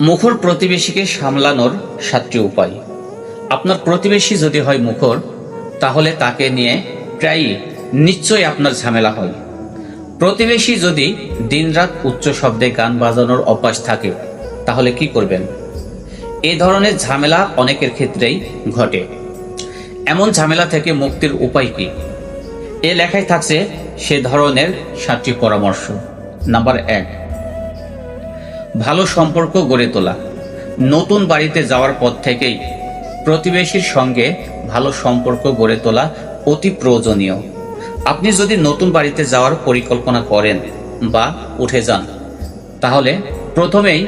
মুখর প্রতিবেশীকে সামলানোর 7টি উপায়। আপনার প্রতিবেশী যদি হয় মুখর, তাহলে তাকে নিয়ে প্রায়ই নিশ্চয়ই আপনার ঝামেলা হয়। প্রতিবেশী যদি দিনরাত উচ্চ শব্দে গান বাজানোর অভ্যাস থাকে, তাহলে কি করবেন? এই ধরনের ঝামেলা অনেকের ক্ষেত্রেই ঘটে। এমন ঝামেলা থেকে মুক্তির উপায় কি? এ লেখায় থাকছে সে ধরনের 7টি পরামর্শ। নাম্বার 1, ভালো সম্পর্ক গড়ে তোলা। নতুন বাড়িতে যাওয়ার পর থেকেই প্রতিবেশীর সঙ্গে ভালো সম্পর্ক গড়ে তোলা অতি প্রয়োজনীয়। আপনি যদি নতুন বাড়িতে যাওয়ার পরিকল্পনা করেন বা উঠে যান, তাহলে প্রথমেই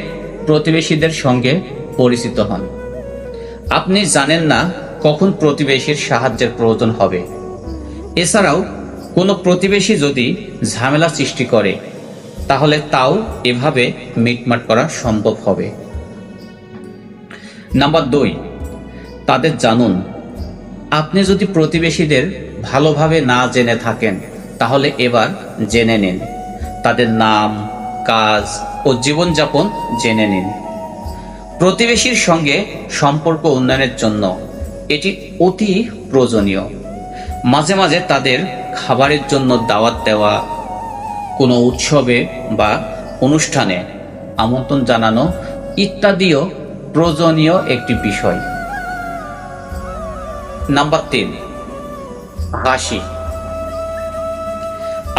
প্রতিবেশীদের সঙ্গে পরিচিত হন। আপনি জানেন না কখন প্রতিবেশীর সাহায্যের প্রয়োজন হবে। এছাড়াও কোনো প্রতিবেশী যদি ঝামেলা সৃষ্টি করে, তাহলে তাও এভাবে মিটমাট করা সম্ভব হবে। নাম্বার 2, তাদের জানুন। আপনি যদি প্রতিবেশীদের ভালোভাবে না জেনে থাকেন, তাহলে এবার জেনে নিন। তাদের নাম, কাজ ও জীবনযাপন জেনে নিন। প্রতিবেশীর সঙ্গে সম্পর্ক উন্নয়নের জন্য এটি অতি প্রয়োজনীয়। মাঝে মাঝে তাদের খাবারের জন্য দাওয়াত দেওয়া, কোনো উৎসবে বা অনুষ্ঠানে আমন্ত্রণ জানানো ইত্যাদিও প্রয়োজনীয় একটি বিষয়। নাম্বার 3, হাসি।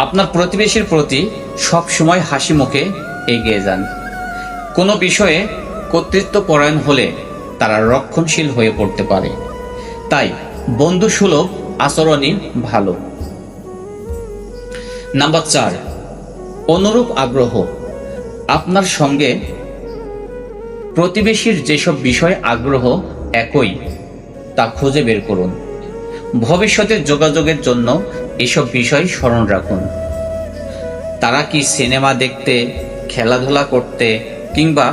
আপনার প্রতিবেশীর প্রতি সবসময় হাসি মুখে এগিয়ে যান। কোনো বিষয়ে কর্তৃত্বপরায়ণ হলে তারা রক্ষণশীল হয়ে পড়তে পারে, তাই বন্ধুসুলভ আচরণই ভালো। নাম্বার 4, অনুরূপ আগ্রহ। আপনার সঙ্গে প্রতিবেশীর যেসব বিষয়ে আগ্রহ একই, তা খুঁজে বের করুন। ভবিষ্যতের যোগাযোগের জন্য এসব বিষয় স্মরণ রাখুন। তারা কি সিনেমা দেখতে, খেলাধুলা করতে কিংবা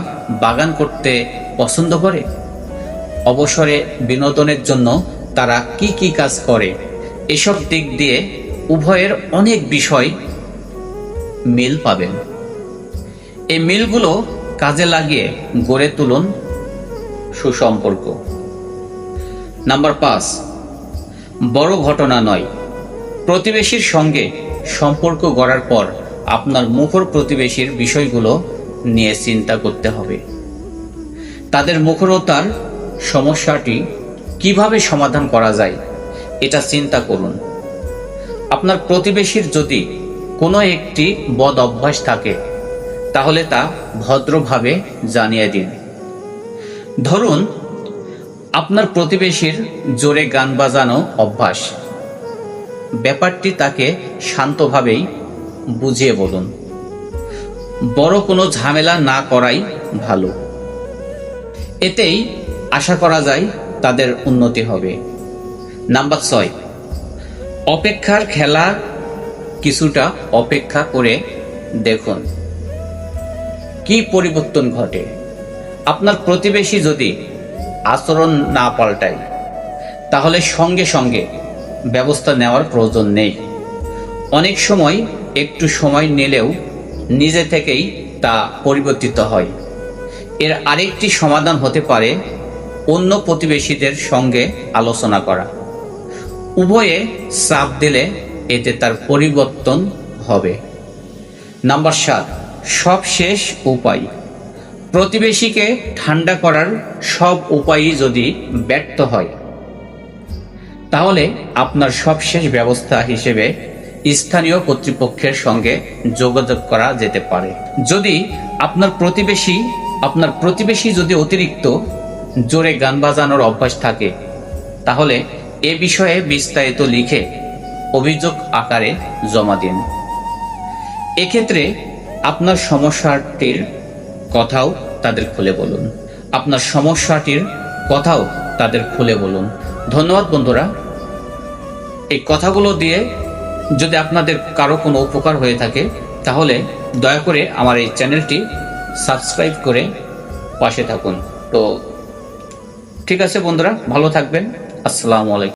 বাগান করতে পছন্দ করে? অবসরে বিনোদনের জন্য তারা কি কি কাজ করে? এসব দিক দিয়ে উভয়ের অনেক বিষয় মিল পাবেন। এই মিলগুলো কাজে লাগিয়ে গড়ে তুলুন সুসম্পর্ক। নাম্বার 5, বড় ঘটনা নয়। প্রতিবেশীর সঙ্গে সম্পর্ক গড়ার পর আপনার মুখর প্রতিবেশীর বিষয়গুলো নিয়ে চিন্তা করতে হবে। তাদের মুখরতার সমস্যাটি কিভাবে সমাধান করা যায়, এটা চিন্তা করুন। আপনার প্রতিবেশীর যদি কোনো একটি বদ অভ্যাস থাকে, তাহলে তা ভদ্রভাবে জানিয়ে দিন। ধরুন, আপনার প্রতিবেশীর জোরে গান বাজানো অভ্যাস। ব্যাপারটি তাকে শান্তভাবেই বুঝিয়ে বলুন। বড় কোনো ঝামেলা না করাই ভালো। এতেই আশা করা যায় তাদের উন্নতি হবে। নাম্বার 6, অপেক্ষার খেলা। কিছুটা অপেক্ষা করে দেখুন কি পরিবর্তন ঘটে। আপনার প্রতিবেশী যদি আচরণ না পাল্টায়, তাহলে সঙ্গে সঙ্গে ব্যবস্থা নেওয়ার প্রয়োজন নেই। অনেক সময় একটু সময় নিলেও নিজে থেকেই তা পরিবর্তিত হয়। এর আরেকটি সমাধান হতে পারে অন্য প্রতিবেশীদের সঙ্গে আলোচনা করা। উভয়ে চাপ দিলে এতে তার পরিবর্তন হবে। নাম্বার 7, সবশেষ উপায়। প্রতিবেশীকে ঠান্ডা করার সব উপায়ই যদি ব্যর্থ হয়, তাহলে আপনার সবশেষ ব্যবস্থা হিসেবে স্থানীয় কর্তৃপক্ষের সঙ্গে যোগাযোগ করা যেতে পারে। যদি আপনার প্রতিবেশী যদি অতিরিক্ত জোরে গান বাজানোর অভ্যাস থাকে, তাহলে এ বিষয়ে বিস্তারিত লিখে অভিযোগ আকারে জমা দিন। এক্ষেত্রে আপনার সমস্যাটির কথাও তাদের খুলে বলুন। ধন্যবাদ বন্ধুরা। এই কথাগুলো দিয়ে যদি আপনাদের কারো কোনো উপকার হয়ে থাকে, তাহলে দয়া করে আমার এই চ্যানেলটি সাবস্ক্রাইব করে পাশে থাকুন। তো ঠিক আছে বন্ধুরা, ভালো থাকবেন। আসসালামু আলাইকুম।